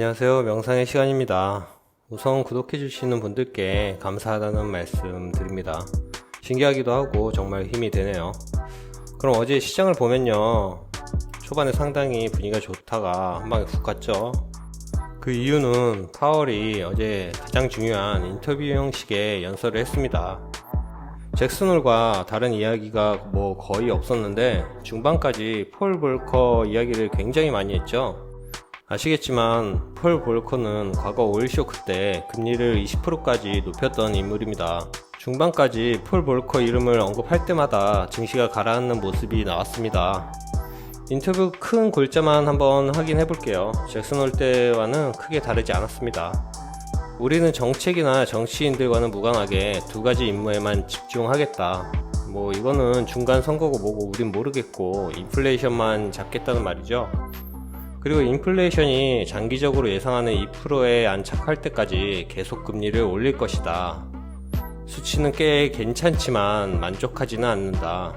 안녕하세요. 명상의 시간입니다. 우선 구독해 주시는 분들께 감사하다는 말씀 드립니다. 신기하기도 하고 정말 힘이 되네요. 그럼 어제 시장을 보면요, 초반에 상당히 분위기가 좋다가 한방에 훅 갔죠. 그 이유는 파월이 어제 가장 중요한 인터뷰 형식의 연설을 했습니다. 잭슨홀과 다른 이야기가 거의 없었는데 중반까지 폴 볼커 이야기를 굉장히 많이 했죠. 아시겠지만 폴 볼커는 과거 오일 쇼크 때 금리를 20%까지 높였던 인물입니다. 중반까지 폴 볼커 이름을 언급할 때마다 증시가 가라앉는 모습이 나왔습니다. 인터뷰 큰 골자만 한번 확인해 볼게요. 잭슨홀 때와는 크게 다르지 않았습니다. 우리는 정책이나 정치인들과는 무관하게 두 가지 임무에만 집중하겠다. 이거는 중간 선거고 뭐고 우린 모르겠고 인플레이션만 잡겠다는 말이죠. 그리고 인플레이션이 장기적으로 예상하는 2%에 안착할 때까지 계속 금리를 올릴 것이다. 수치는 꽤 괜찮지만 만족하지는 않는다.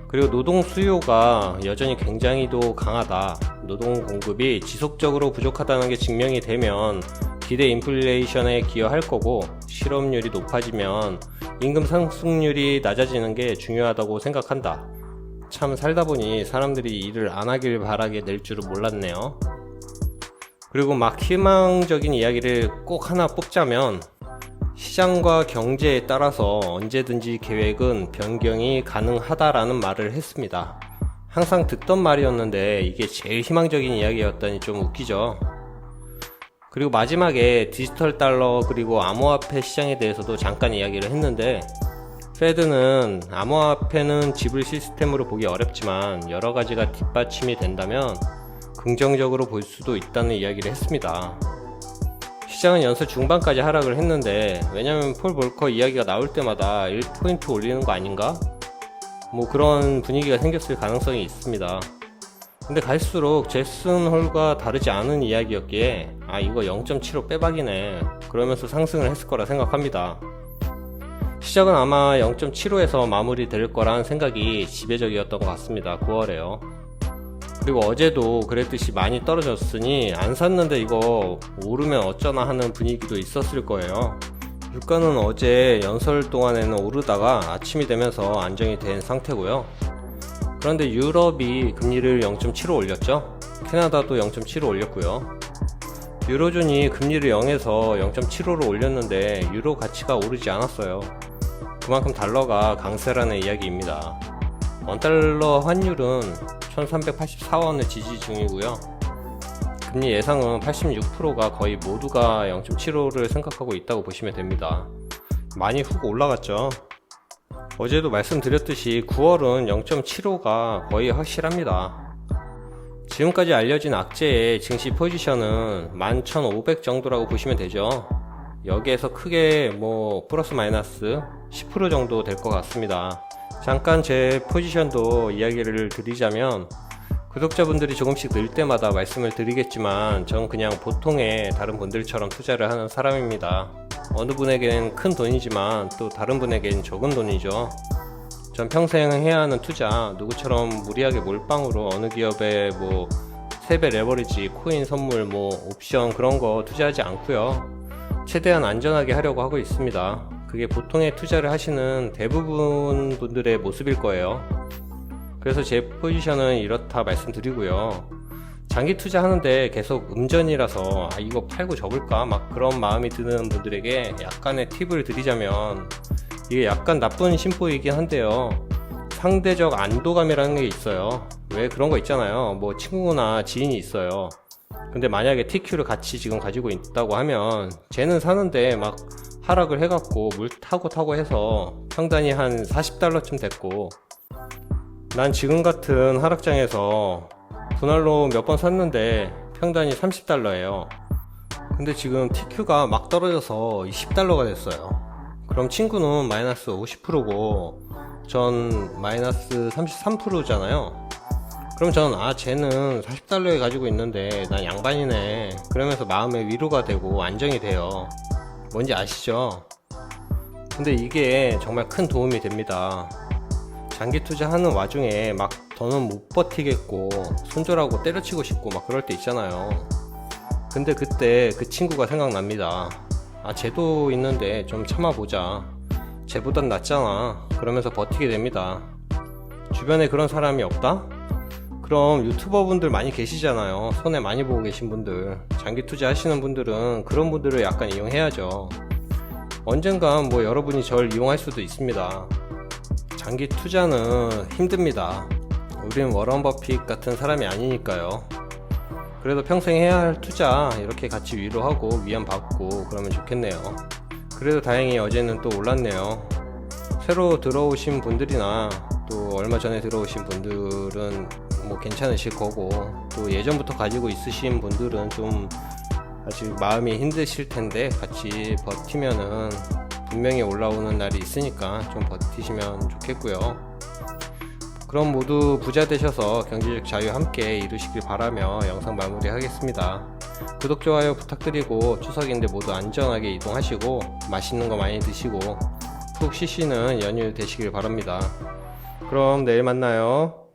그리고 노동 수요가 여전히 굉장히도 강하다. 노동 공급이 지속적으로 부족하다는 게 증명이 되면 기대 인플레이션에 기여할 거고, 실업률이 높아지면 임금 상승률이 낮아지는 게 중요하다고 생각한다. 참 살다 보니 사람들이 일을 안 하길 바라게 될 줄은 몰랐네요. 그리고 막 희망적인 이야기를 꼭 하나 뽑자면, 시장과 경제에 따라서 언제든지 계획은 변경이 가능하다라는 말을 했습니다. 항상 듣던 말이었는데 이게 제일 희망적인 이야기였다니 좀 웃기죠. 그리고 마지막에 디지털 달러 그리고 암호화폐 시장에 대해서도 잠깐 이야기를 했는데, 페드는 암호화폐는 지불 시스템으로 보기 어렵지만 여러 가지가 뒷받침이 된다면 긍정적으로 볼 수도 있다는 이야기를 했습니다. 시장은 연설 중반까지 하락을 했는데, 왜냐면 폴 볼커 이야기가 나올 때마다 1포인트 올리는 거 아닌가? 그런 분위기가 생겼을 가능성이 있습니다. 근데 갈수록 잭슨홀과 다르지 않은 이야기였기에 이거 0.75 빼박이네 그러면서 상승을 했을 거라 생각합니다. 시작은 아마 0.75에서 마무리될 거란 생각이 지배적이었던 것 같습니다. 9월에요. 그리고 어제도 그랬듯이 많이 떨어졌으니 안 샀는데 이거 오르면 어쩌나 하는 분위기도 있었을 거예요. 유가는 어제 연설 동안에는 오르다가 아침이 되면서 안정이 된 상태고요. 그런데 유럽이 금리를 0.75 올렸죠. 캐나다도 0.75 올렸고요. 유로존이 금리를 0에서 0.75로 올렸는데 유로 가치가 오르지 않았어요. 그만큼 달러가 강세라는 이야기입니다. 원달러 환율은 1384원을 지지 중이고요. 금리 예상은 86%가 거의 모두가 0.75를 생각하고 있다고 보시면 됩니다. 많이 훅 올라갔죠. 어제도 말씀드렸듯이 9월은 0.75가 거의 확실합니다. 지금까지 알려진 악재의 증시 포지션은 11,500 정도라고 보시면 되죠. 여기에서 크게 플러스 마이너스 10% 정도 될 것 같습니다. 잠깐 제 포지션도 이야기를 드리자면, 구독자분들이 조금씩 늘 때마다 말씀을 드리겠지만 전 그냥 보통의 다른 분들처럼 투자를 하는 사람입니다. 어느 분에겐 큰 돈이지만 또 다른 분에겐 적은 돈이죠. 전 평생 해야 하는 투자, 누구처럼 무리하게 몰빵으로 어느 기업에 3배 레버리지, 코인 선물, 옵션 그런 거 투자하지 않고요. 최대한 안전하게 하려고 하고 있습니다. 그게 보통의 투자를 하시는 대부분 분들의 모습일 거예요. 그래서 제 포지션은 이렇다 말씀드리고요. 장기 투자하는데 계속 음전이라서 이거 팔고 접을까 그런 마음이 드는 분들에게 약간의 팁을 드리자면, 이게 약간 나쁜 심보이긴 한데요, 상대적 안도감이라는 게 있어요. 왜 그런 거 있잖아요. 친구나 지인이 있어요. 근데 만약에 TQ를 같이 지금 가지고 있다고 하면 쟤는 사는데 하락을 해갖고 물 타고 해서 평단이 한 40달러쯤 됐고, 난 지금 같은 하락장에서 분할로 몇 번 샀는데 평단이 30달러예요. 근데 지금 TQ가 막 떨어져서 20달러가 됐어요. 그럼 친구는 마이너스 50%고 전 마이너스 33%잖아요. 그럼 저는 쟤는 40달러에 가지고 있는데 난 양반이네 그러면서 마음의 위로가 되고 안정이 돼요. 뭔지 아시죠? 근데 이게 정말 큰 도움이 됩니다. 장기 투자하는 와중에 더는 못 버티겠고 손절하고 때려치고 싶고 그럴 때 있잖아요. 근데 그때 그 친구가 생각납니다. 아, 쟤도 있는데 좀 참아보자. 쟤보단 낫잖아. 그러면서 버티게 됩니다. 주변에 그런 사람이 없다? 그럼 유튜버 분들 많이 계시잖아요. 손해 많이 보고 계신 분들, 장기 투자 하시는 분들은 그런 분들을 약간 이용해야죠. 언젠간 뭐 여러분이 저를 이용할 수도 있습니다. 장기 투자는 힘듭니다. 우린 워런 버핏 같은 사람이 아니니까요. 그래도 평생 해야 할 투자 이렇게 같이 위로하고 위안받고 그러면 좋겠네요. 그래도 다행히 어제는 또 올랐네요. 새로 들어오신 분들이나 또 얼마 전에 들어오신 분들은 뭐 괜찮으실 거고, 또 예전부터 가지고 있으신 분들은 좀 아직 마음이 힘드실 텐데 같이 버티면은 분명히 올라오는 날이 있으니까 좀 버티시면 좋겠고요. 그럼 모두 부자 되셔서 경제적 자유 함께 이루시길 바라며 영상 마무리하겠습니다. 구독, 좋아요 부탁드리고 추석인데 모두 안전하게 이동하시고 맛있는 거 많이 드시고 푹 쉬시는 연휴 되시길 바랍니다. 그럼 내일 만나요.